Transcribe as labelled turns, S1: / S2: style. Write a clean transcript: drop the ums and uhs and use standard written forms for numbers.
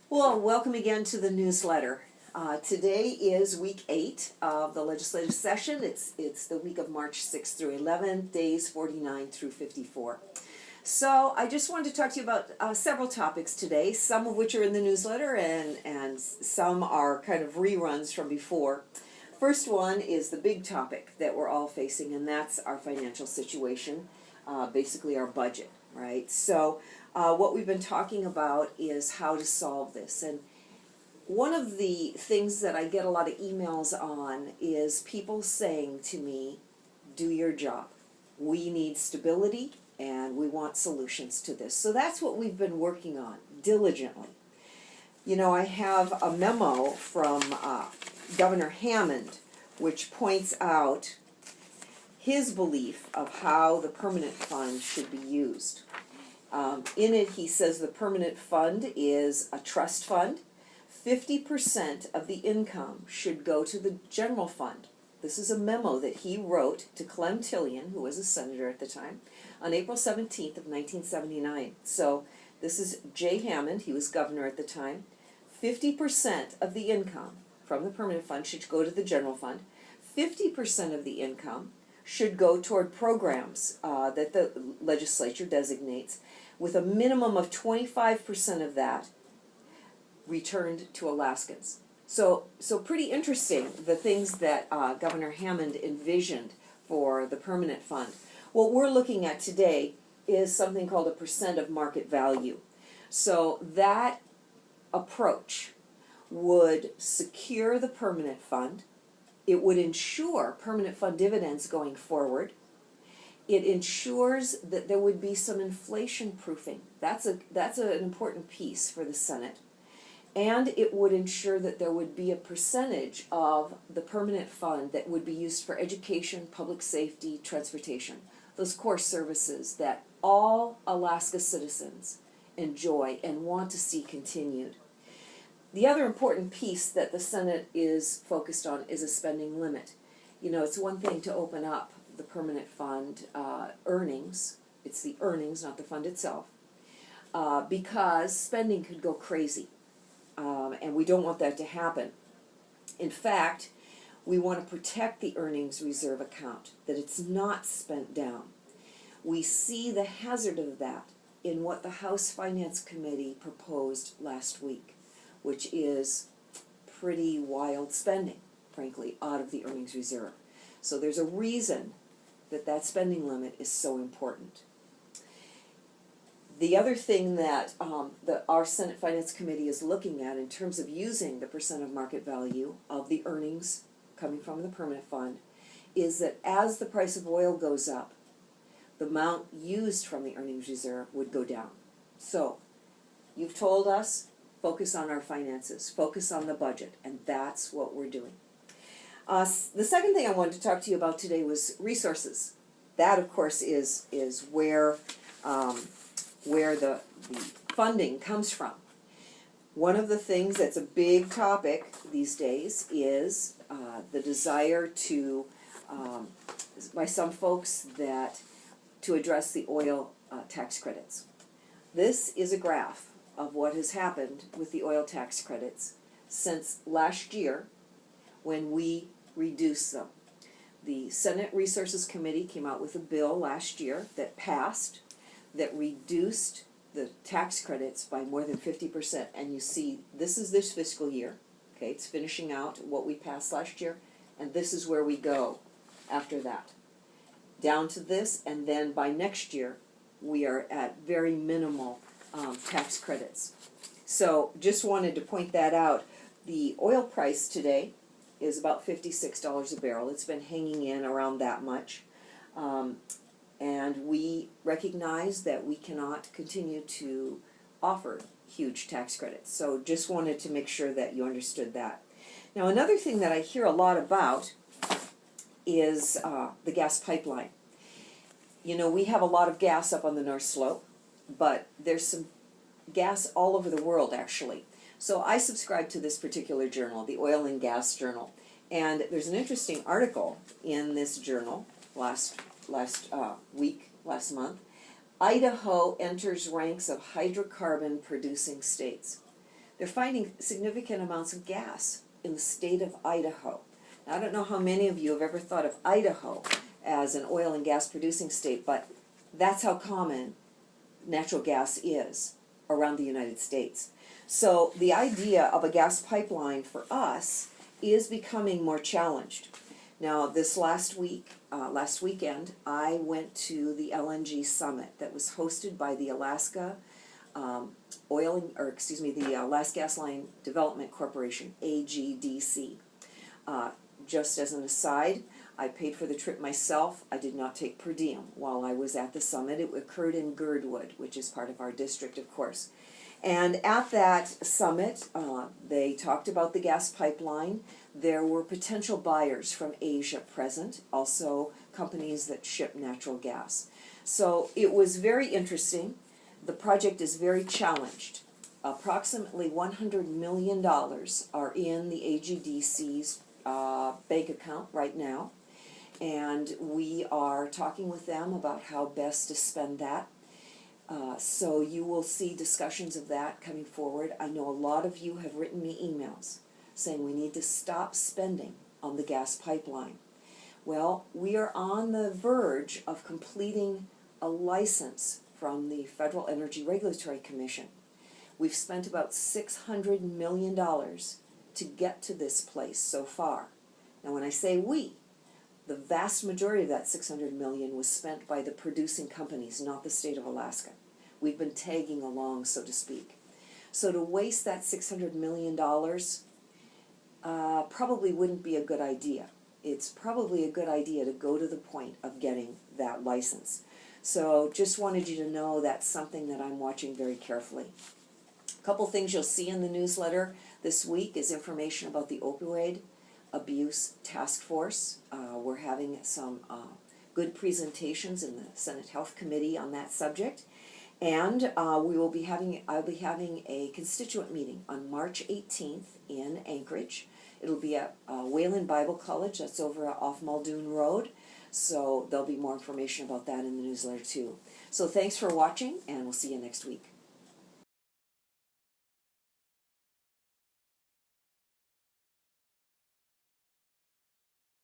S1: Well, welcome again to the newsletter. Today is week 8 of the legislative session. It's the week of March 6th through 11th, days 49 through 54. So I just wanted to talk to you about several topics today, some of which are in the newsletter and some are kind of reruns from before. First one is the big topic that we're all facing, and that's our financial situation, basically our budget, right? So what we've been talking about is how to solve this. And one of the things that I get a lot of emails on is people saying to me, do your job. We need stability and we want solutions to this. So that's what we've been working on diligently. You know, I have a memo from Governor Hammond which points out his belief of how the permanent fund should be used. In it, he says the permanent fund is a trust fund. 50% of the income should go to the general fund. This is a memo that he wrote to Clem Tillion, who was a senator at the time, on April 17th of 1979. So this is Jay Hammond, he was governor at the time. 50% of the income from the permanent fund should go to the general fund. 50% of the income should go toward programs that the legislature designates, with a minimum of 25% of that returned to Alaskans. So pretty interesting, the things that Governor Hammond envisioned for the permanent fund. What we're looking at today is something called a percent of market value. So that approach would secure the permanent fund. It would ensure permanent fund dividends going forward. It ensures that there would be some inflation proofing. That's an important piece for the Senate. And it would ensure that there would be a percentage of the permanent fund that would be used for education, public safety, transportation, those core services that all Alaska citizens enjoy and want to see continued. The other important piece that the Senate is focused on is a spending limit. You know, it's one thing to open up the permanent fund earnings. It's the earnings, not the fund itself, because spending could go crazy, and we don't want that to happen. In fact, we want to protect the earnings reserve account, that it's not spent down. We see the hazard of that in what the House Finance Committee proposed last week, which is pretty wild spending, frankly, out of the earnings reserve. So there's a reason that spending limit is so important. The other thing that our Senate Finance Committee is looking at in terms of using the percent of market value of the earnings coming from the permanent fund is that as the price of oil goes up, the amount used from the earnings reserve would go down. So you've told us, focus on our finances, focus on the budget, and that's what we're doing. The second thing I wanted to talk to you about today was resources. That, of course, is where the funding comes from. One of the things that's a big topic these days is the desire by some folks to address the oil tax credits. This is a graph of what has happened with the oil tax credits since last year when we reduced them. The Senate Resources Committee came out with a bill last year that passed that reduced the tax credits by more than 50%. And you see, this is this fiscal year. Okay, it's finishing out what we passed last year, and this is where we go after that. Down to this, and then by next year, we are at very minimal tax credits. So just wanted to point that out. The oil price today is about $56 a barrel. It's been hanging in around that much. And we recognize that we cannot continue to offer huge tax credits. So just wanted to make sure that you understood that. Now, another thing that I hear a lot about is the gas pipeline. You know, we have a lot of gas up on the North Slope, but there's some gas all over the world, actually. So I subscribe to this particular journal, the Oil and Gas Journal, and there's an interesting article in this journal last month. Idaho enters ranks of hydrocarbon producing states. they're finding significant amounts of gas in the state of Idaho. Now, I don't know how many of you have ever thought of Idaho as an oil and gas producing state, but that's how common natural gas is around the United States. So the idea of a gas pipeline for us is becoming more challenged. Now, this last weekend, I went to the LNG summit that was hosted by the Alaska the Alaska Gas Line Development Corporation, AGDC. Just as an aside, I paid for the trip myself. I did not take per diem while I was at the summit. It occurred in Girdwood, which is part of our district, of course. And at that summit, they talked about the gas pipeline. There were potential buyers from Asia present, also companies that ship natural gas. So it was very interesting. The project is very challenged. Approximately $100 million are in the AGDC's bank account right now, and we are talking with them about how best to spend that. So you will see discussions of that coming forward. I know a lot of you have written me emails saying we need to stop spending on the gas pipeline. Well, we are on the verge of completing a license from the Federal Energy Regulatory Commission. We've spent about $600 million to get to this place so far. Now, when I say we, the vast majority of that $600 million was spent by the producing companies, not the state of Alaska. We've been tagging along, so to speak. So to waste that $600 million probably wouldn't be a good idea. It's probably a good idea to go to the point of getting that license. So just wanted you to know that's something that I'm watching very carefully. A couple things you'll see in the newsletter this week is information about the opioid abuse task force. We're having some good presentations in the Senate Health Committee on that subject. And I'll be having a constituent meeting on March 18th in Anchorage. It'll be at Wayland Bible College, that's over off Muldoon Road. So there'll be more information about that in the newsletter too. So thanks for watching, and we'll see you next week.